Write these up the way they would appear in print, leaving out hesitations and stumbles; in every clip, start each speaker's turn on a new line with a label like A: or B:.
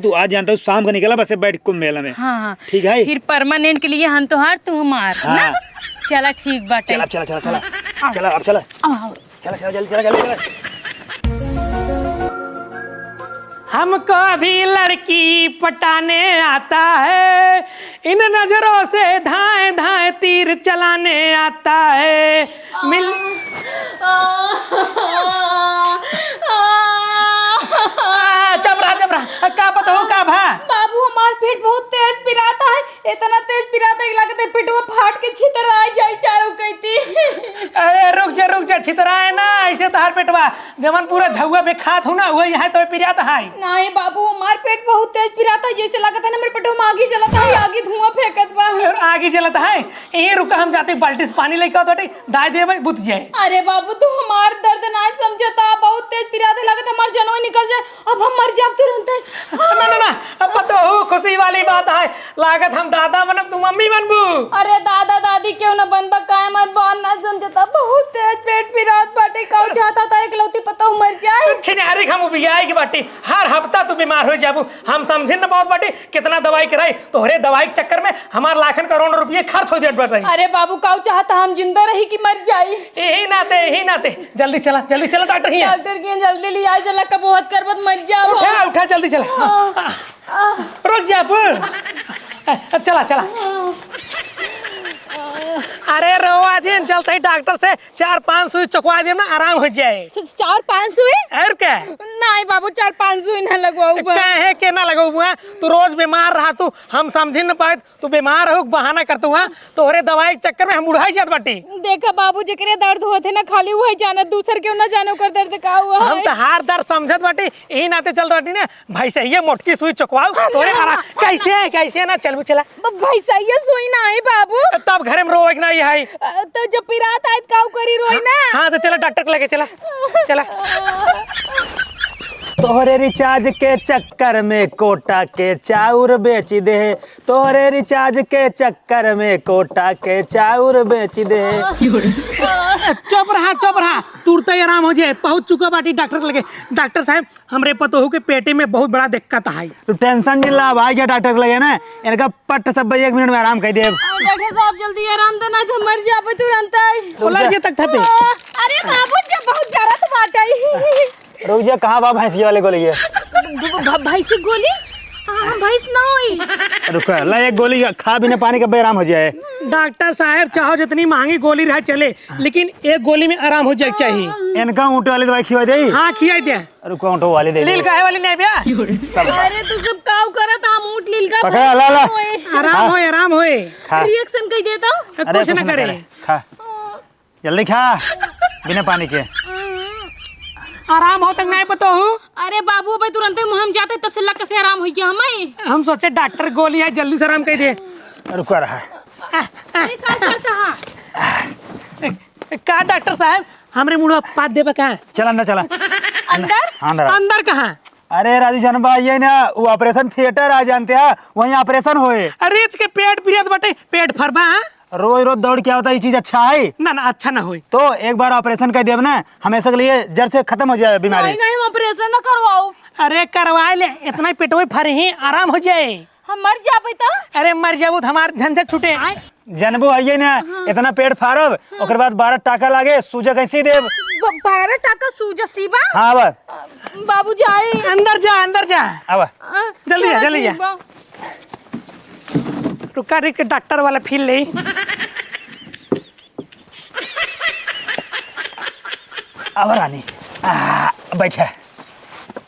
A: तू आज जानता हूँ शाम को निकला बस बैठ कुंभ मेला में।
B: हाँ
A: ठीक है
B: फिर परमानेंट के लिए हम तो हार तू हमार
A: हाँ।
B: चला ठीक बाटे।
A: चला चला चला चला चला अब चला चला चला जल्दी चला जल्दी चला।
C: हमको अभी लड़की पटाने आता है, इन नजरों से धाए धाए तीर चलाने आता है। मिल चबरा का पता हो का भा
B: बाबू हमार पेट बहुत तेज पिराता है, इतना तेज पिराता है लगता है पेटवा फाट के छितर आ जाए चारों कहती।
C: अरे रुक जा छितराए ना ऐसे तहार पेटवा जमन पूरा झौआ पे खात हूं ना वही है तो पिराता है।
B: नहीं बाबू हमार पेट बहुत तेज पिराता है, जैसे लगता है ना मेरे पेटवा में आगे जलता है, आगे धुआं फेंकत बा
C: और आगे जलता है। यही रुका हम जाते बाल्टी से पानी लेके आओ डाय दे बुझ जाए।
B: अरे बाबू तू हमार दर्द ना समझता, बहुत तेज पिराता लगता हमार जनवा निकल जाए, अब हम मर जाब तुरंत।
C: ना अब तो खुशी वाली बात है, लागत हम दादा बनब तू मम्मी बनबू।
B: अरे दादा दादी क्यों न बनबा, काय मर बान ना समझता, बहुत तेज पेट पिरात बाटे, काऊ चाहता था एकलौती पता मर जाए।
C: छिनारी हम बियाई की बाटी हर हफ्ता तू बीमार हो जाबू, हम समझे न बहुत बाटी कितना दवाई कराई तोहरे दवाई के चक्कर में हमार लाखन करोड़ रुपये खर्च हो जात बाटे।
B: अरे बाबू काऊ चाहता हम जिंदा रही कि मर जाई।
C: यही नाते जल्दी चला डॉक्टर ही
B: डॉक्टर के जल्दी ले आ, चला कब बहुत करबत मर जाओ।
C: उठा जल्दी चला रुक जा चला अरे रोआ जी चलते ही डॉक्टर से 4-5 सुई चकवा दे ना आराम हो जाए।
B: 4-5 सुई
C: और क्या
B: नहीं बाबू 4-5 सुई ना लगवाऊ
C: कहे के ना लगवाऊ तू रोज बीमार रहा तू हम समझ न पाए तू बीमार हो बहाना करतू हां तोहरे दवाई के चक्कर में हम बुढ़ाई जात बाटी।
B: देखा बाबू जेकरे दर्द होते ना खाली वही जाने दूसर क्यों ना जाने ओकर दर्द का हुआ है।
C: हम तो हार दर्द समझत बाटी यही नाते चल बाटी ना भाई सही है मोटकी सुई चकवाओ तोरे कैसे ना चलबू चला
B: भाई सही है सुई ना है बाबू
C: तब घर में रोवे ना है
B: तो जब पिरात आयत काऊ करी रोई ना।
C: हाँ तो चला डॉक्टर के लेके चला तोहरे रिचार्ज के चक्कर में कोटा के चाउर बेच दे, तोहरे रिचार्ज के चक्कर में कोटा के चाउर बेच दे। चुप रहा तुरते ही आराम हो जाए, पहुंच चुका बाटी डॉक्टर के लगे। डॉक्टर साहब हमरे पतोहू के पेटे में बहुत बड़ा दिक्कत है।
A: तू टेंशन नहीं ला भाई क्या डॉक्टर के लगे ना इनका पट सब 1 मिनट में आराम कर दे।
B: डॉक्टर साहब जल्दी आराम दो ना तो मर जाबे तुरंत।
C: उलर जे तक थपे।
B: अरे बाबू जब बहुत जरा तो बाटे
A: रुक जा कहाँ बा भैंसी वाले गोली है
B: भैंसी गोली भैंस ना हुई
A: रुक ला एक गोली खा बिना पानी का आराम हो जाए।
C: डॉक्टर साहब चाहो जितनी महंगी गोली रहे चले लेकिन एक गोली में आराम हो जाए चाहिए।
A: इनका ऊँट वाली दवाई खिला दे।
C: हाँ खिलाई दे
A: रुक ऊँट वाली दे
C: लील काहे वाली नहीं भैया।
B: अरे तू सब काऊ करत हम ऊँट लील का
A: पकड़ ला
C: आराम होए
B: रिएक्शन कई देता
C: कुछ ना करे
A: खा जल्दी खा बिना पानी के
C: आराम हो तक नहीं पता हो।
B: अरे बाबू भाई तुरंत हम जाते तब से लक से आराम हो गया हमें।
C: हम सोचे डॉक्टर गोली है जल्दी से आराम कर दे।
A: रुका रहा
B: अरे का करता
C: का डॉक्टर साहब हमरे मुंह पात देबा का
A: चल अंदर चला
C: अंदर कहाँ।
A: अरे राजू जनबा ये ना वो ऑपरेशन थिएटर आ जानते हैं वहीं ऑपरेशन होए।
C: अरे इसके पेट पिरियत बटे पेट फरबा
A: रोज दौड़ क्या होता है ये चीज अच्छा है
C: ना अच्छा ना होए
A: तो एक बार ऑपरेशन कर दिया ना हमेशा के लिए जड़ से खत्म हो जाए बीमारी।
B: नहीं हम ऑपरेशन ना करवाओ।
C: अरे करवा ले इतना पेटवे फरे ही आराम हो जाए।
B: हम मर जाबे तो
C: अरे मर जाबू हमार झंझट छूटे
A: जनबो आइए ना इतना पेट फाड़ब ओकर बाद 12 टाका लागे सूजा कैसे देब
B: 12 टाका सूजा सीबा।
A: हाँ बा
B: बाबू जाए
C: अंदर जा
A: अब
C: जल्दी जा रुका रिक डॉक्टर वाला फील ले
A: अब रानी बैठा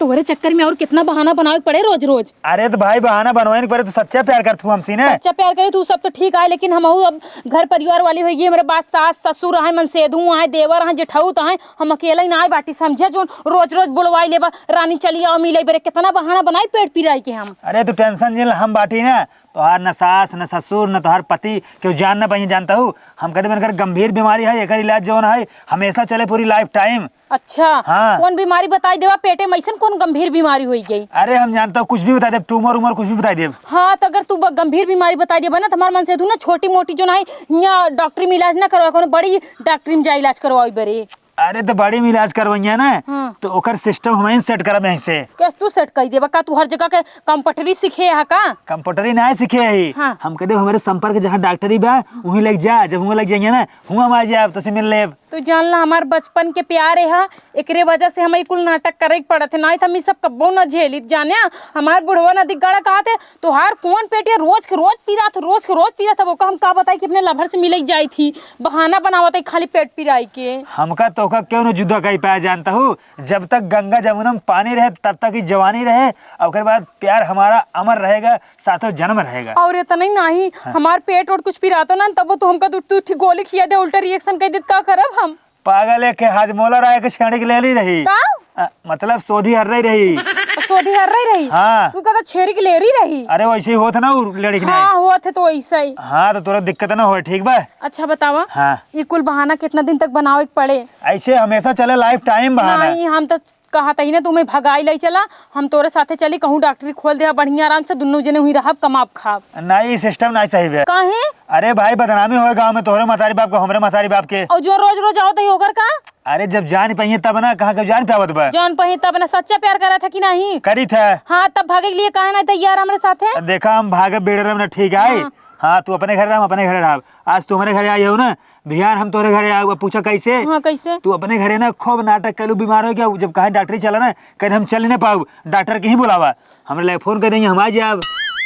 B: तुम्हारे चक्कर में और कितना बहाना बनावे पड़े रोज रोज।
A: अरे तो भाई बहाना बनवाए नहीं पड़े तो सच्चा प्यार कर तू हमसे ने
B: सच्चा प्यार करे तू सब तो ठीक है लेकिन हम अब घर परिवार वाली होगी मेरे पास सास ससुर है मनसेदू है देवर है जेठाऊ तो है हम अकेला ही ना बाटी समझे जो रोज रोज बुलवाई लेबा रानी चली आओ मिले बेरे कितना बहाना बनाई पेट पिराई के हम।
A: अरे तू टेंशन जिल हम बाटी ना तोहार न सास न ससुर न तोहार पति क्यों जान न पाई जानता हूँ हम कहते बनकर गंभीर बीमारी है एक इलाज जो है हमेशा चले पूरी लाइफ टाइम।
B: अच्छा
A: हाँ।
B: कौन बीमारी बताई देवा पेटे में ऐसा कौन गंभीर बीमारी हुई गई।
A: अरे हम जानता हूँ कुछ भी बता दे ट्यूमर उमर कुछ भी बता दे।
B: हाँ तो अगर तू गंभीर बीमारी बता दे ना तुम्हारे मन से तू ना छोटी मोटी जो ना यहाँ डॉक्टरी में इलाज ना करवा बड़ी डॉक्टरी में जा इलाज करवाई बरे।
A: अरे तो बड़ी में इलाज करवैया ना
B: हाँ।
A: तो ओकर सिस्टम हम सेट करब यहीं से।
B: कैसे तू सेट कर देबा का? तू हर जगह के कंप्यूटरी सीखे है का?
A: कंप्यूटरी ना सीखे ही
B: हाँ।
A: हम कहते हमारे संपर्क जहाँ डॉक्टरी बा वहीं लग जा, जब वहाँ लग जाएंगे ना वहाँ हम आ जाए तो से मिल लेब।
B: तू जान ला हमार बचपन के प्यार है, एकरे वजह से हम कुल नाटक करे के पड़त है, नहीं तो हम ई सब कब्बो न झेली। जाने हमार बुढ़वा नदी गड़ा कहते तोहार कौन पेटिया रोज के रोज पी रहा था, रोज के रोज पी रहा था। वो का हम का बताई कि अपने लभर से मिल जाई थी, बहाना बनावत है खाली पेट पिराई के।
A: हमका तोका क्यों न जुदा कहीं पाया जानता हूँ, जब तक गंगा जमुना में पानी रहे तब तक ही जवानी रहे, और उसके बाद प्यार हमारा अमर रहेगा, साथों जन्म रहेगा।
B: और इतना ही नहीं, हमार पेट और कुछ पिरा तो ना तब तो हमका तू गोली खिया दे, उल्टा रिएक्शन कर दे, का करब हम?
A: पागल है के हाजमोला राय के छेड़ी के ले ली रही
B: का
A: मतलब सोधी हर रही।
B: सोधी हर रही।
A: हाँ।
B: तू कहता छेरी की लेरी रही।
A: अरे वैसे ही होता ना वो लड़की ने।
B: हाँ हुआ थे तो ऐसा ही।
A: हाँ तो तोरा दिक्कत ना हो, ठीक बा।
B: अच्छा बतावा।
A: हाँ।
B: ये कुल बहाना कितना दिन तक बनावे के पड़े?
A: ऐसे हमेशा चले लाइफ टाइम बहाना।
B: नहीं हम तो कहा ही ना तुम्हें भगाई ले चला, हम तोरे साथे चली कहूँ डॉक्टरी खोल दे बढ़िया आराम से, दोनों जने हुई रहब कमाब खाब।
A: नहीं सिस्टम नहीं सही है।
B: काहे?
A: अरे भाई बदनामी हो गाँव में, तोहरे मतारी बाप को हमरे मतारी बाप के।
B: और जो रोज रोज आओ तो होकर का?
A: अरे जब जान पाइए तब ना, कहाँ कब जान पावत बा।
B: जान पही तब ना सच्चा प्यार करा था कि नहीं?
A: करी था।
B: हाँ तब भागे के लिए कहा ना तैयार हमारे साथे?
A: देखा हम भागे बेड़े में ठीक है।
B: हाँ।
A: हाँ तू अपने घर रह, हम अपने घर रह। आज तू हमारे घर आई हो ना, बिहान हम तोरे घर आए, पूछा कैसे?
B: हाँ कैसे?
A: तू अपने घरे ना खूब नाटक कलू, बीमार हो गया, जब कहा डॉक्टरी चला ना कहीं हम चल नहीं पाऊ, डॉक्टर के ही बुलावा, हमारे लिए फोन कर देंगे, हम आ जाए।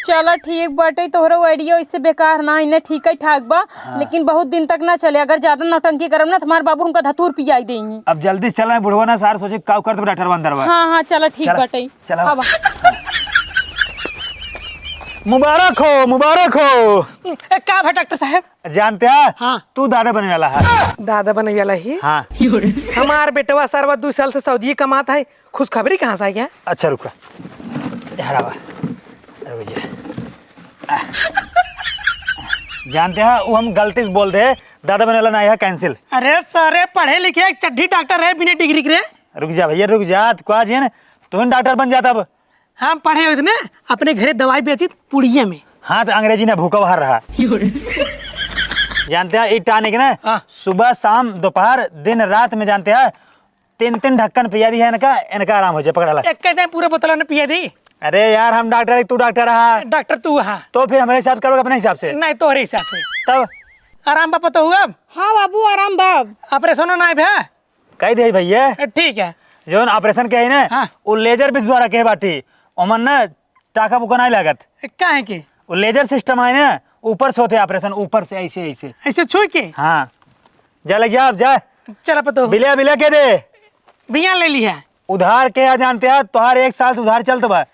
B: चलो ठीक बाटे, तोहरा आइडिया इससे बेकार ना, इन्हें ठीक है ठाक बा।
A: हाँ।
B: लेकिन बहुत दिन तक ना चले, अगर ज्यादा नौटंकी करब ना तुम्हारे बाबू हमका धतूर पियाई देंगे।
A: अब जल्दी चला, बुढ़वा ना सार सोचे का कर डॉक्टर अंदर बा।
B: हाँ हाँ चलो ठीक
A: चला,
B: बाटे।
A: चला।
B: हाँ बा।
A: मुबारक हो, मुबारक हो।
C: का भा डॉक्टर साहब?
A: जानते हैं?
C: हाँ।
A: तू दादा बनने वाला है।
C: दादा बने वाला ही?
A: हाँ।
C: हमार बेटवा सरवा 2 साल से सऊदी कमाता है, खुशखबरी कहाँ से आ गया?
A: अच्छा रुका, हरावा रुक जा। जानते हैं वो हम गलती से बोल दे, दादा बनने वाला नहीं है, कैंसिल।
C: अरे सारे पढ़े लिखे एक चड्ढी डॉक्टर है बिना डिग्री के।
A: रुक जा भैया रुक जा, तू आज है ना तू डॉक्टर बन जाता अब।
C: हम पढ़े हुए थे ना, अपने घरे दवाई बेची पुड़िया में।
A: हाँ तो अंग्रेजी ने भूखा बाहर रहा। जानते हैं टानिक ना,
C: हाँ।
A: सुबह शाम दोपहर दिन रात में जानते हैं 3 ढक्कन पिया दी है, इनका आराम हो जाए, पकड़ा ला।
C: एक कहते हैं पूरे बोतल ने पिए दी।
A: अरे यार हम डॉक्टर है, तू डॉक्टर रहा,
C: डॉक्टर तू हाँ,
A: तो फिर हमारे हिसाब करोगे अपने हिसाब से।
C: नहीं तोहरे हिसाब से
A: तब
C: आराम बापा तो हुआ।
B: हाँ बाबू आराम बाब।
C: ऑपरेशन ना भैया?
A: कह दे भैया,
C: ठीक है।
A: जो ऑपरेशन के है ना,
C: हाँ।
A: वो लेजर भी द्वारा के बाटी ओमन ना टाका बुका नहीं लागत।
C: क्या है कि
A: वो लेजर सिस्टम है ना, ऊपर से होते ऑपरेशन, ऊपर से ऐसे ऐसे।
C: ऐसे छुई के?
A: हाँ जा ले जा, अब जा
C: चला पता हो।
A: बिलिया बिलिया के दे,
C: बिया ले ली है।
A: उधार के है जानते हैं, तुहार 1 साल से उधार चलता बा।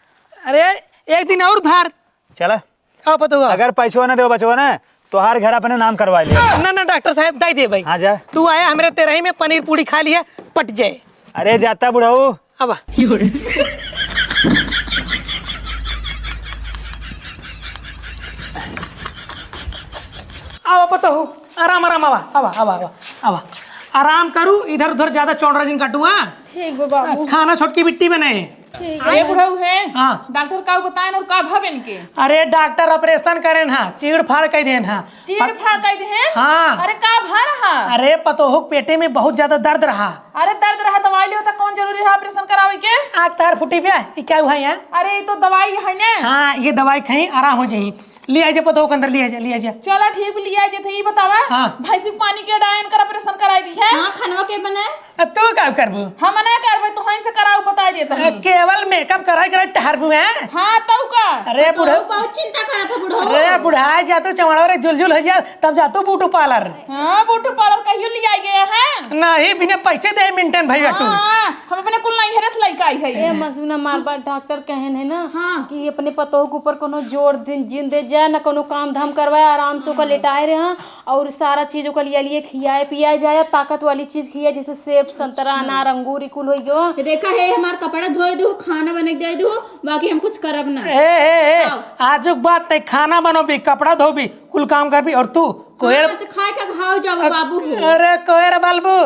C: अरे एक दिन और उधार
A: चला,
C: आओ पता हुआ।
A: अगर पैसवा ना दे बचवा ना तो हर घर अपने नाम करवा लिया।
C: ना ना डॉक्टर साहब दाई दे भाई।
A: हाँ जा।
C: तू आया हमारे तेरही में पनीर पूरी खा लिया, पट जाए।
A: अरे जाता बुढ़ाऊ।
C: अब आवा पता हो, आराम आराम आवा आवा आवा आवा आवा, आराम करू, इधर उधर ज्यादा चौड़ा जिन काटू। हाँ
B: ठीक बा बाबू।
C: खाना छोटकी मिट्टी बनाए।
D: ये बुढ़ऊ है।
C: हाँ।
D: डॉक्टर का बताएं और का भाव इनके?
C: अरे डॉक्टर ऑपरेशन करें हाँ, चीड़ फाड़ कह देन हाँ।
D: चीड़ फाड़ कह दे।
C: हाँ।
D: अरे का भा रहा?
C: अरे पतोहो पेटे में बहुत ज्यादा दर्द रहा।
D: अरे दर्द रहा दवाई लियो तो कौन जरूरी है ऑपरेशन करावे के?
C: आग तार फुटी पे ये क्या हुआ यहाँ?
D: अरे ये तो दवाई है ना।
C: हाँ ये दवाई खाई आराम हो जाही। ले आइए पतोहो के अंदर, ले आइए ले आइए।
D: चलो ठीक लिया जे थे, ये बतावा।
C: हाँ।
D: भैंसी के पानी के डायन कर ऑपरेशन कराई दी है।
B: हाँ खनवा के बने।
C: तू क्या करबू?
D: हम ना करबे तो वहीं से कराओ, बता देता है।
C: केवल मेकअप कराई कराई टहरबू है।
D: हाँ तब का?
C: अरे बुढ़ो,
B: बहुत चिंता करा था बुढ़ो।
C: अरे बुढ़ा जा तो चमड़ा रे झुलझुल हो जा, तब जा तू ब्यूटी पार्लर।
D: हाँ ब्यूटी पार्लर कहियो ले आई गए हैं।
C: नहीं बिना पैसे दे मेंटेन भाई तू।
D: हाँ हम अपने कुल नहीं हेरस लइका आई है।
B: ए मजूना मार बार डॉक्टर कहन है ना।
D: हाँ।
B: कि अपने पतोह के ऊपर कोनो जोर दिन जिन दे जाए ना, कोनो काम धाम करवाए, आराम से ओकर लेटाए रहे और सारा चीज ओकर लिए खियाए पियाए जाए, ताकत वाली चीज खियाए, जैसे सेब संतरा अनार अंगूर कुल हो गयो।
E: देखा है हमार कपड़ा धोए दो, खाना बना दे दो, बाकी हम कुछ करब ना।
C: ए आजुक बात नहीं, खाना बनोबी, कपड़ा धोबी, कुल काम करबी। और तू कोयर
E: हाँ, तो खाए का घाव जाओ बाबू हो।
C: अरे कोयर बालबू,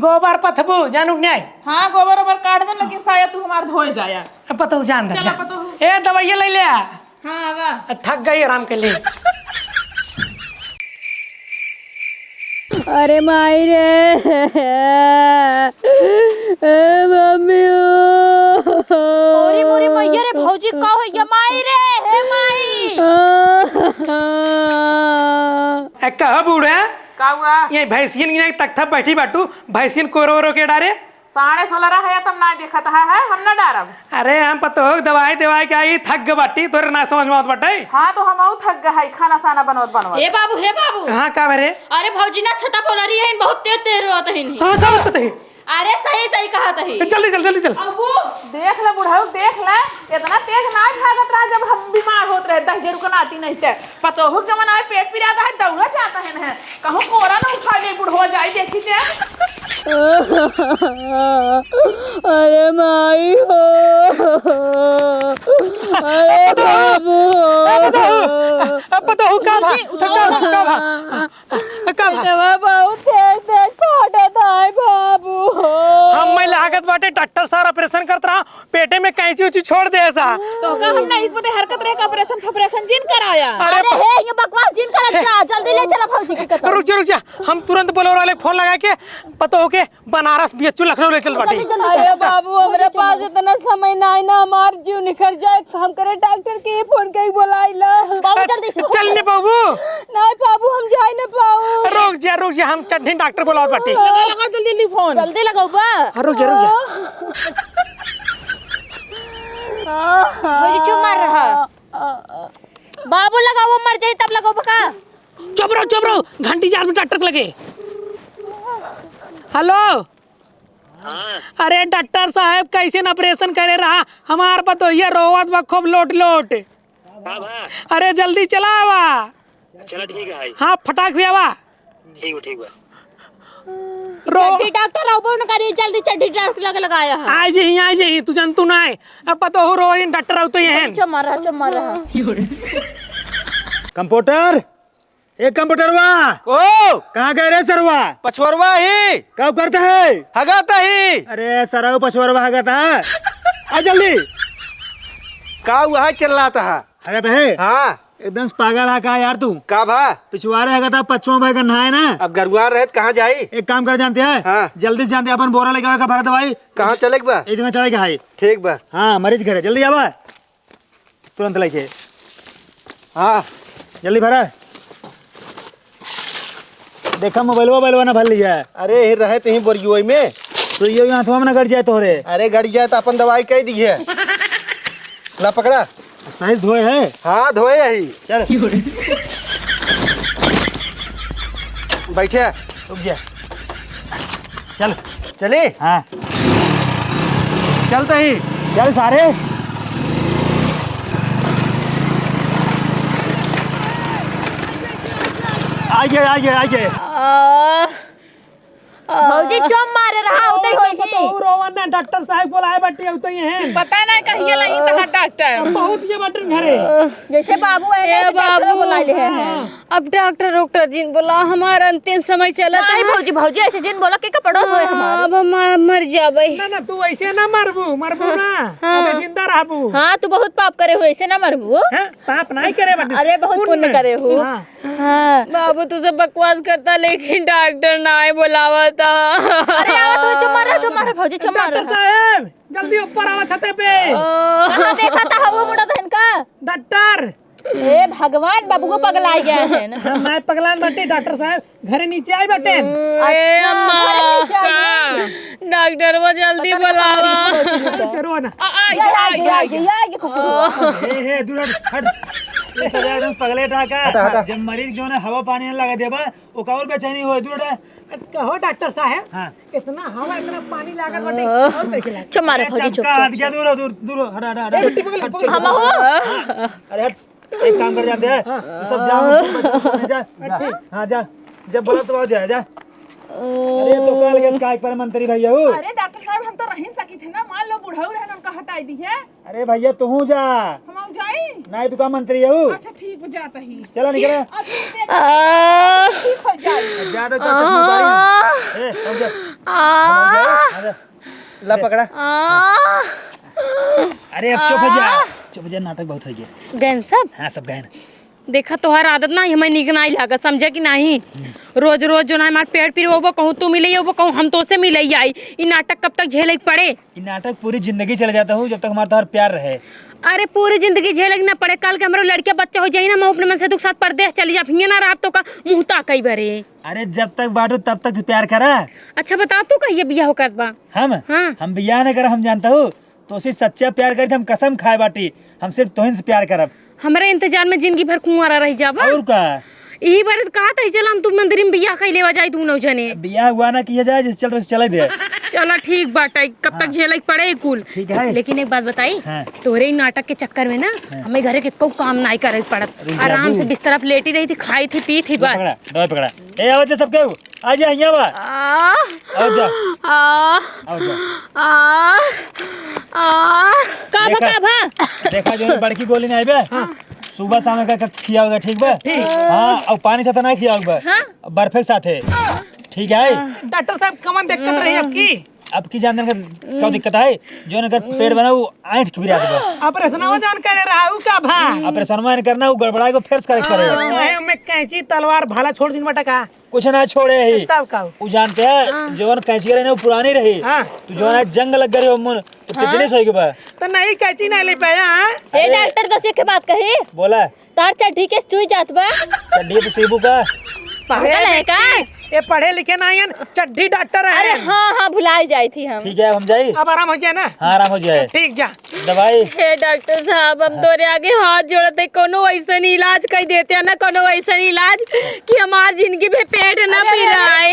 C: गोबर पथबू, जानू न्याय।
D: हाँ गोबर ओबर काट दे, लेकिन शायद तू हमार धोए जाया।
C: पतो जान
D: चला
C: जा।
D: पतोहू।
C: ए दवाइया ले लिया।
D: हाँ आवा।
C: थक गई आराम के लिए।
E: अरे माई रे मम्मी
B: ओरी मोरी मैया रे भौजी का होइया माई रे हे माई
C: कहा बूढ़ा
D: का हुआ
C: ये भैंसियन की तख्ता बैठी बाटू भैंसियन कोरो रो के डारे
D: 16:30 है तब ना देखा था है हम ना डरब।
C: अरे हम पता हो दवाई दवाई के आई थक ग बाटी तोरे ना समझ में आवत बाटे।
D: हाँ तो हम थक गए खाना साना बनवत
B: हे बाबू
C: हाँ का बरे
B: अरे भौजी ना छता बोल रही है बहुत तेज तेज रोत है
C: हाँ का बता है
B: अरे सही सही कहा तही
C: जल्दी चल
D: अबू देख ले बुढ़ऊ देख ले इतना तेज ना भागत रहा जब हम बीमार होते रहे 10 रुक नाती नहीं थे पतो हो जमाना में पेट पिराता है दौड़ा जाता है ना कहूँ कोरा ना उठा ले बुढ़ो जाए देखी थे।
E: अरे माई हो अरे बाबू
C: पता हो का
E: बाबू तेज तेज फाटत है बाबू
C: हम मैं लागत बाटे डॉक्टर सारा ऑपरेशन करत रहा पेटे में कैंची उची छोड़ दे ऐसा
D: तो का हम नहीं पते हरकत रहे का ऑपरेशन जिन कराया।
B: अरे हे ये बकवास जिन कर जल्दी ले चला भौजी की कतो
C: रुक जा हम तुरंत बोलोर वाले फोन लगा के पता हो के बनारस बीएचयू लखनऊ ले चल बाटी।
E: अरे बाबू हमारे पास इतना समय नहीं ना हमार जीव निकल जाए हम करे डॉक्टर के फोन के बुलाइला
B: बाबू जल्दी से
C: चल ने बाबू
E: नहीं बाबू हम जाए ना पाऊ
C: रुक जा हम चढ़ी डॉक्टर बोलावत बाटी
D: लगा जल्दी फोन
B: जल्दी लगाओ बा
C: रुक जा
B: भौजी चुप मार रहा बाबू लगाओ मर जाए तब लगाओ बका
C: चुप रहो घंटी जार में डॉक्टर लगे। हेलो अरे डॉक्टर साहब कैसे न ऑपरेशन करे रहा हमार पतो ये रोवत बा खूब लोट अरे जल्दी चला आवा।
F: चलो ठीक है
C: हाँ फटाक से आवा
F: ठीक बा
B: चड्डी डॉक्टर आओ न करी जल्दी चड्डी डॉक्टर लगाया है
C: आज ही तू जानतू ना है अब पतो हो रोज डॉक्टर आउ तो ये हैं
B: चुप मार रहा
A: कंप्यूटर एक कंप्यूटर वाह
G: ओ
A: कहाँ गए रे सरवा
G: पछवरवा ही
A: कब करते है
G: हगाता ही
A: अरे सरव पछवरवा हगता है आ जल्दी
G: का वहाँ चल रहा था
A: हगता है
G: हाँ
A: एकदम पागल है का यार तू
G: का भा
A: पिछवाड़े हगता पछवा भाई करना है ना।
G: अब गरुआ रहे कहाँ जाई
A: एक काम कर जानते हैं
G: हाँ।
A: जल्दी से जानते हैं अपन बोरा लेके आवे का भरा दवाई
G: कहाँ चले बा
A: इस जगह चढ़े के है
G: ठीक बा
A: हाँ मरीज घर है जल्दी आवा तुरंत लेके
G: हाँ
A: जल्दी भरा देखा मोबाइलवा ना भर लिया है
G: अरे ही रहे तो ही बोरियो में
A: तो ये हाथवा में ना गड़ जाए तोहरे
G: अरे गड़ी जाए तो अपन दवाई कह दी है ला पकड़ा
A: सही धोए है
G: हाँ धोए यही
A: चल
G: बैठे
A: रुक जा चल
G: चले
A: हाँ
G: चलते ही
A: चल सारे आइए
B: भौजी चुप मार रहा उतई होई
C: रोवन ने डॉक्टर साहब बोलाए बट्टी तो ये हैं
D: पता नहीं कहिए लगी तहां डॉक्टर
C: बहुत ये बटन घरे
B: जैसे बाबू है बाबू बुला ले हैं
E: अब डॉक्टर जिन बोला हमारा अंतिम समय चला
B: नहीं भौजी ऐसे जिन बोला के कपड़ो होए हमारे
E: अब हम मर जाबे
C: ना तू ऐसे ना मरबू ना अबे जिंदा रहबू
B: हाँ तू बहुत पाप करे हो ऐसे ना मरबू
C: हैं पाप नहीं करे बट्टी
B: अरे बहुत पुण्य करे हो हाँ
E: बाबू तू सब बकवास करता लेकिन डॉक्टर ना आए बुलावा था
B: अरे आवा तू चुप मार भौजी चुप मार
C: डॉक्टर साहब जल्दी ऊपर आवा छते पे
B: कहाँ देखा था हवा मुड़ा बहन का
C: डॉक्टर
B: हे भगवान बाबू को पगला गया है ना
C: मैं पगलान बट्टी डॉक्टर साहब घरे नीचे आई बटे
E: ए अम्मा डॉक्टर वो जल्दी बुलावा
C: करो ना हे दूर हट ये सब एकदम पगले ढाका जब मरीज जो है हवा पानी लगा देबा ओ का और बेचैनी हो दूर कहो डॉक्टर साहब हाँ इतना हवा इतना पानी लागत बटे और देखे लाग
B: चुप मार भौजी चुप
C: हाथ गया दूर हट
B: हम हो
C: अरे हट एक काम कर जाते हैं सब जाओ जा हाँ जा जब बोला तो जा अरे तो काल गए काय पर मंत्री भैया हो
D: अरे डॉक्टर साहब हम तो रह सकी थे ना मान लो बुढ़ऊ रहन उनका हटाई दी है
C: अरे भैया तू जा
D: हम जाई
C: नहीं तू का मंत्री हो
D: अच्छा ठीक हो जाता ही
C: चलो निकले
D: अभी ठीक हो जाए
C: ज्यादा चश्मेदारी ए अब जा ला पकड़ा अरे अब चुप हो जा नाटक बहुत हो गया
B: गैन सब
C: हाँ सब गए
B: देखा तोहर आदत ना हमें निक नहीं लागत, समझे कि नहीं। रोज रोज जो ना हमार पेट पीर वो कहूँ तू मिले वो कहूँ हम तो से मिले आई। ये नाटक कब तक झेले पड़े?
A: ये नाटक पूरी जिंदगी चले जाता हूँ जब तक हमारा तोहर प्यार रहे।
B: अरे पूरी जिंदगी झेले ना पड़े, कल के हमारे लड़के बच्चा हो जाए ना मैं अपने मन से दुख साथ परदेश चली जा फिर ना रात तो का मुँह ताकई बरे।
A: अरे जब तक बांटू तब तक प्यार करा।
B: अच्छा बता तू कहिए बियाह कर बा?
A: हम बियाह नहीं कर, हम जानता हूँ तो सिर्फ सच्चा प्यार करे, हम कसम खाए बाटी हम सिर्फ तोहिन से प्यार करब।
B: हमारे इंतजार में जिंदगी भर कुंवारा रह जाबा।
A: और का
B: यही बार कहा था चल हम तू मंदिर में बियाह कैले वा जाए दोनों जने।
A: बियाह हुआ ना किया जाए चल तो चले दे।
B: चला ठीक बात है, कब तक झेले पड़े कुल।
A: ठीक है।
B: लेकिन एक बात बताई,
A: हाँ।
B: तोरे ही नाटक के चक्कर में ना हमें घरे के कोई काम नहीं करे पड़त। आराम से बिस्तर पर लेटी रही थी, खाई थी पी थी बस।
A: पकड़ा दवाई पकड़ा। ए आओ जा सब केहू आ जा यहाँ बा। आओ जा आओ जा।
B: का भा
A: देखा जो बड़की गोली नहीं आइबे सुबह शाम का खिया होगा, ठीक बा? हाँ और पानी साथ नहीं खिया होगा, बर्फे के साथे, ठीक है।
C: डॉक्टर साहब कमन दिक्कत रही आपकी?
A: अब की जानने का क्या दिक्कत है? जो अगर पेट बना वो आंट की बिराद बा।
C: ऑपरेशन हो जान करे रहा हूं का भा?
A: ऑपरेशन में करना वो गड़बड़ा को फेस करे पड़ेगा।
C: मैं कैंची तलवार भाला छोड़ दिन बटका
A: कुछ ना छोड़े ही
C: तब का
A: वो जानते हैं जवन कैंची करे ना वो पुरानी रही। तो जो ना जंग लग गई हो मन तो कितने सोई के बा
C: तो नहीं कैंची नहीं ले पाया।
E: ए डॉक्टर दस के बात कही
A: बोला
E: तार चढ़ी के चुई जात बा।
A: चड्डी तो सीबू का
E: पागल है का?
C: ये पढ़े लिखे नहीं है, चड्ढी डॉक्टर है।
E: अरे हाँ हाँ भुलाई जाई थी हम।
A: ठीक है हम जाई।
C: अब आराम हो जाए ना?
A: हाँ आराम हो जाए।
C: ठीक जा
A: दवाई।
E: हे डॉक्टर साहब हम तोरे आगे हाथ जोड़ते, कोनो ऐसा इलाज कर देते हैं ना, कोनो ऐसा इलाज कि हमार जिंदगी में पेट न पिराए।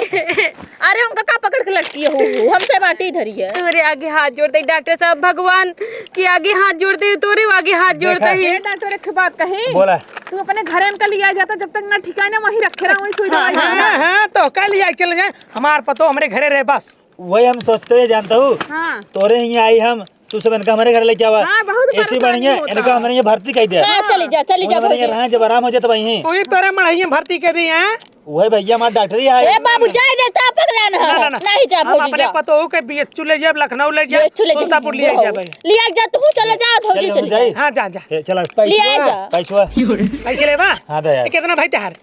E: अरे उनका का पकड़ के लटकी हो हमसे बाटी धरी है।
B: तोरे आगे हाथ जोड़ते डॉक्टर साहब, भगवान के आगे हाथ जोड़ते, तोरे आगे हाथ जोड़ते ही।
D: डॉक्टर एक बात कही,
A: बोला
D: तू अपने घरे में लिया जाता जब तक ना ठिकाने वहीं रखे रहा वहीं सुई दवाई।
C: हाँ तो कल लिया चल जाए, हमार पतो हमारे घरे रहे बस।
A: वही हम सोचते हैं, जानता हूँ
D: हाँ
A: तोरे यहाँ आई हम तू सब इनका हमारे घर लेके आवा।
D: हाँ, बहुत
A: ऐसी
D: परेशानी
A: बढ़िया
D: होता
A: इनका हमारे यहाँ भर्ती कर दिया।
E: चली जा
A: हमारे यहाँ रहा जब आराम हो जाए तो वही
C: वही तोरे मढ़ाई भर्ती कर दी है।
A: वही भैया हमारा डॉक्टर ही है।
E: ए बाबू जाए देता पगला ना नहीं जा
C: हम
E: भौजी
C: अपने
E: जा।
C: पतो के बीएचयू ले जाए, लखनऊ ले जाए, सुल्तानपुर ले जाए भाई।
E: लिया जा तू चला जा भौजी
A: चल हम
E: चली
A: जाए।
C: हाँ जा जा
A: चला
E: लिया जा।
A: पैसा
C: पैसे ले बा।
A: हाँ दे यार
C: कितना भाई तहार?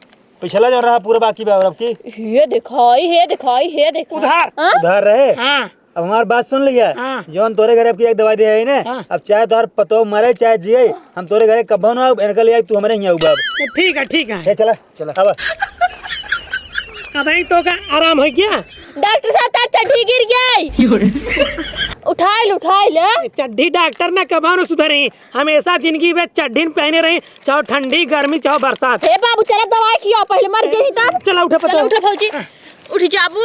A: पिछला जो रहा पूरा बाकी बा और अब की
E: हे दिखाई हे दिखाई हे दिखाई
C: उधार।
A: उधार रहे।
C: हाँ
A: अब हमारी बात सुन लिया।
C: हाँ।
A: जौन तोरे घरे अब की एक दवाई दे आई ने,
C: हाँ।
A: अब चाहे तोहर पतो मरे चाहे जिए हम तोरे घरे कब्बो ना इनका ले आई, तू हमारे यहाँ उबा।
C: ठीक है ठीक है।
A: चला चला अब
C: अब तो का आराम हो गया।
E: डॉक्टर साहब तार चड्ढी गिर गई। उठाई ले।
C: चड्ढी डॉक्टर ने कबानो सुधरी, हमेशा जिंदगी में चड्ढी पहने रही, चाहे ठंडी गर्मी चाहे बरसात।
E: हे बाबू चला दवाई खियो पहले मर जेही ता।
C: चला उठा
E: चला
C: पतो।
E: उठा भौजी उठ जाबू।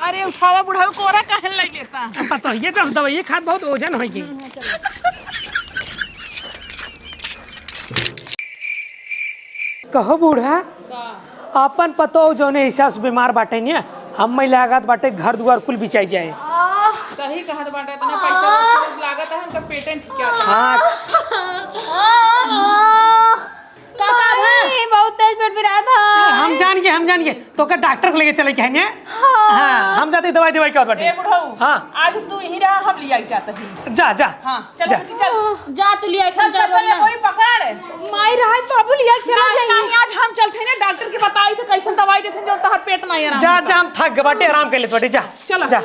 D: अरे उठावा बुढ़ाऊ कोरा कहन लग लेता।
C: पतो ये जब दवाई खाद बहुत ओजन होगी। कहो बूढ़ा अपन पतो जौने हिसाब से बीमार बाटे ने हम में लागत बाटे घर दुआर कुल बिचाई जाए।
D: सही कहत बाटे, इतना पैसा लागत है हमका पेटे ठीक आता।
C: हाँ
E: काका भाई बहुत तेज पेट पिरा था।
C: हम जान गए तो का डॉक्टर को लेके चले के हैं। हाँ हम जाते दवाई के और बाटे।
D: ए बुढ़ाऊ
C: हाँ
D: आज तू ही रहा, हम लिया जाता ही।
C: जा जा
D: हाँ चल
C: जा।
D: चल
E: जा तू लिया
D: चल चल चल कोई पकड़
E: माई रहा बाबू लिया चला
D: नहीं नहीं आज हम चलते हैं ना डॉक्टर की बताई थे कैसे दवाई देते जो तहर पेट नहीं आराम
C: जा जा हम थक गए बाटे, आराम कर ले बाटे। जा
D: चलो
C: जा।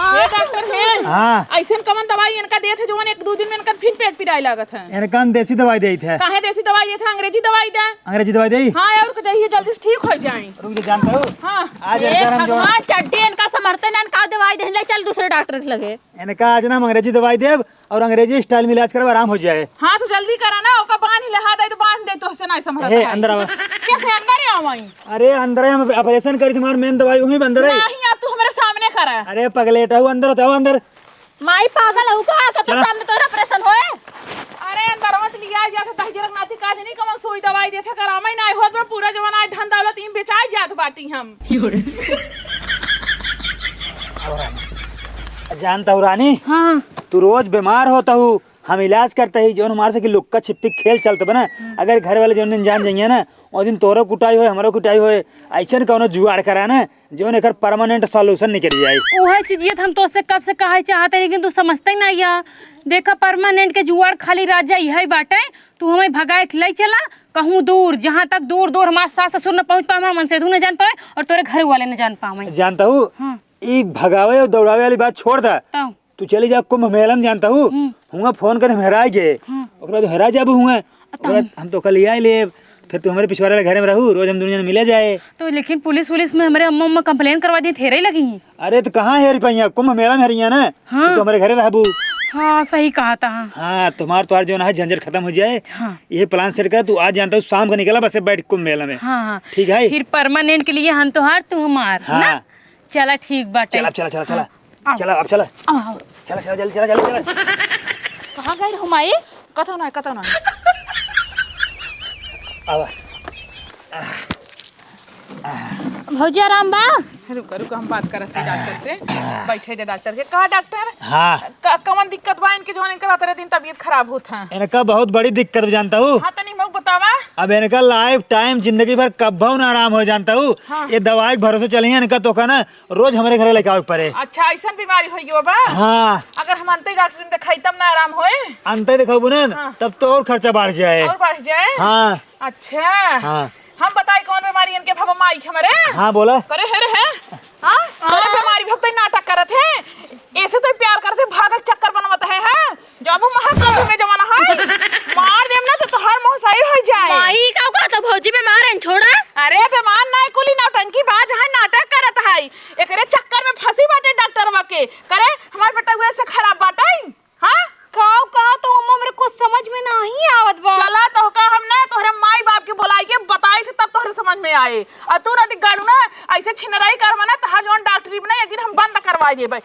D: ये डॉक्टर है
A: हाँ
D: ऐसे कमन दवाई इनका देते जो एक दो दिन में इनका फिर पेट पिराई लागत है।
A: इनका देसी दवाई दी थे।
D: काहे देसी दवाई देते अंग्रेजी दवाई दे।
A: अंग्रेजी दवाई दी।
D: हाँ और के चाहिए जल्दी से ठीक हो जाए।
A: रुक जा जानता हूँ
D: हाँ
A: आज इनका हम जो
E: भगवान चड्ढी इनका समर्थन इनका दवाई देने चल दूसरे डॉक्टर के लगे।
A: इनका आज ना हम अंग्रेजी दवाई देव और अंग्रेजी स्टाइल में इलाज करब आराम हो जाए।
D: हाँ तो जल्दी करा ना, ओका बांध ही लहा दे तो बांध दे तो से नहीं संभलता
A: हे
D: है।
A: अंदर आवा।
D: कैसे अंदर आवाई?
A: अरे अंदर है, हम ऑपरेशन करी तुम्हारे मेन दवाई वहीं अंदर है।
D: नहीं अब तू हमारे सामने करा।
A: अरे पगलेटा हूँ अंदर होता हूँ अंदर।
E: माई पागल हूँ का तो सामने तोरा ऑपरेशन होए।
D: अरे अंदर मत लिया जा सकता है जरक नाती काज नहीं कमन सुई दवाई देथे करामै नहीं होत में पूरा जवान आज धन दौलत इन बेचाई जात बाटी हम।
A: जानता हूँ रानी।
B: हाँ
A: तू रोज बीमार होता हूँ, हम इलाज करते ही जो हमारे से कि लुक्का छिपी खेल चलते बना। अगर घर वाले जो दिन जान जाएंगे ना ओ दिन तोरो कुटाई होए हमरो कुटाई होए ऐसन कौनो जुगाड़ करा ना जोन एकर परमानेंट सॉल्यूशन निकल जाए।
B: ओहे चीजियत हम तो से कब से कहे चाहते लेकिन तू समझते ही नहीं है। देखा परमानेंट के जुगाड़ खाली राजा यही बाटे। तू हमें भगाए के ले चला कहूँ दूर, जहाँ तक दूर दूर हमारे सास ससुर न पहुँच पाए, हमारे मनसेधु न जान पाए और तोरे घर वाले न जान पाए।
A: जानता हूँ
B: हाँ।
A: ई भगावे और दौड़ावे वाली बात छोड़ दा,
B: ताऊ।
A: तू चली जा कुंभ मेला में। जानता हूँ हुआ फोन कर हम हेरा गए, ओकरा बाद हेरा जाबू हुआ हम तो कल आई ले, फिर तू हमारे पिछवाड़े वाले घर में रहू, रोज हम दुनिया में मिले जाए।
B: तो लेकिन पुलिस वुलिस में हमारे अम्मा अम्मा कंप्लेन करवा दी थेरे लगी।
A: अरे तो कहाँ हेरी पाइया, कुंभ मेला में हरिया ना।
B: हाँ।
A: तो हमारे घरे रहबू।
B: हाँ सही कहा था।
A: हाँ तुम्हार जो है झंझट खत्म हो जाए।
B: हाँ।
A: ये प्लान सेट कर, तू आज जानता हूँ शाम को निकला बस बैठ कुंभ मेला में।
B: हाँ हाँ
A: ठीक है
B: फिर परमानेंट के लिए हम तो हार तू हमार
A: हाँ।
B: ना। चला ठीक बाटे।
A: चला चला चला चला
B: आओ।
A: चला अब चला
B: आओ।
A: चला चला जल्दी चला जल्दी चला।
D: कहाँ गए हुमाई? कथो ना
A: आवा
B: भौजी आराम बा?
D: रुक हम बात करत हैं डॉक्टर से। बैठे दे डॉक्टर के। कहा डॉक्टर
A: हाँ
D: कौन दिक्कत बा इनके जोन इनका तेरे दिन तबीयत खराब होत है?
A: इनका बहुत बड़ी दिक्कत जानता हूँ।
D: हाँ तनी मैं बतावा।
A: अब इनका लाइफ टाइम जिंदगी भर कब्बो ना आराम हो जानता हूँ।
D: हाँ।
A: ये दवाई के भरोसे चली है इनका, तो का ना रोज हमारे घर लेके आवे के पड़े।
D: अच्छा ऐसा बीमारी हो गई बा?
A: हाँ
D: अगर हम अंते डॉक्टर ने दिखाई तब ना आराम होए?
A: अंत दिखाबू ना
D: हाँ।
A: तब तो और खर्चा बढ़ जाए।
D: और बढ़ जाए?
A: हाँ
D: अच्छा
A: हाँ
D: हम बताई कौन बीमारी इनके भव माई हमारे?
A: हाँ बोला।
D: करे है हाँ करे बीमारी भव नाटक करत है ऐसे तो प्यार करते भागक चक्कर बनवत है जब महाकाल में जमाना है मार देम ना तो तोहार मुंह सही हो जाए।
E: माई का तो भौजी पे मारन छोड़ा।
D: अरे बेमान नहीं कुली नौटंकी बाज है नाटक करत है एकरे चक्कर में फंसी बाटे डॉक्टरवा के। करे हमार बेटा हुए से खराब बाटे। हाँ
B: कहा तो हमरे कुछ समझ में नहीं आवत बा।
D: चला तो का हमने तोहरे माई बाप के बुलाई के बताई थे तब तोहरे समझ में आए। और तू ना गाड़ू ना ऐसे छिनराई करवा ना तहार जोन डॉक्टरी में ना एक दिन हम बंद करवा देबे।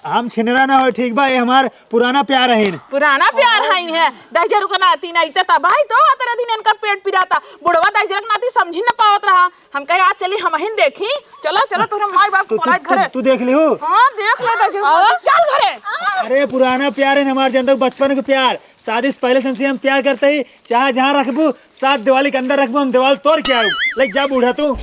A: हम छिनरा ना हो ठीक बा, ये हमार पुराना प्यार है।
D: पुराना प्यार है दहजर का नाती नहीं तो भाई तो तेरे दिन इनका पेट पिराता बुढ़वा दहजर का नाती समझी न पावत रहा। हम कहे आज चली हम हिन देखी। चलो चलो तोहरे माई बाप को बुलाई घरे।
A: तू देख ली हो?
D: हां देख ले दहजर चल घरे।
A: अरे पुराना प्यार है हमारे जनता, बचपन का प्यार। शादी से पहले से हम प्यार करते ही चाहे जहाँ रखबू 7 दिवाली के अंदर रखबू, हम दीवार तोड़ के आऊ। लाइक जा बूढ़ा तू।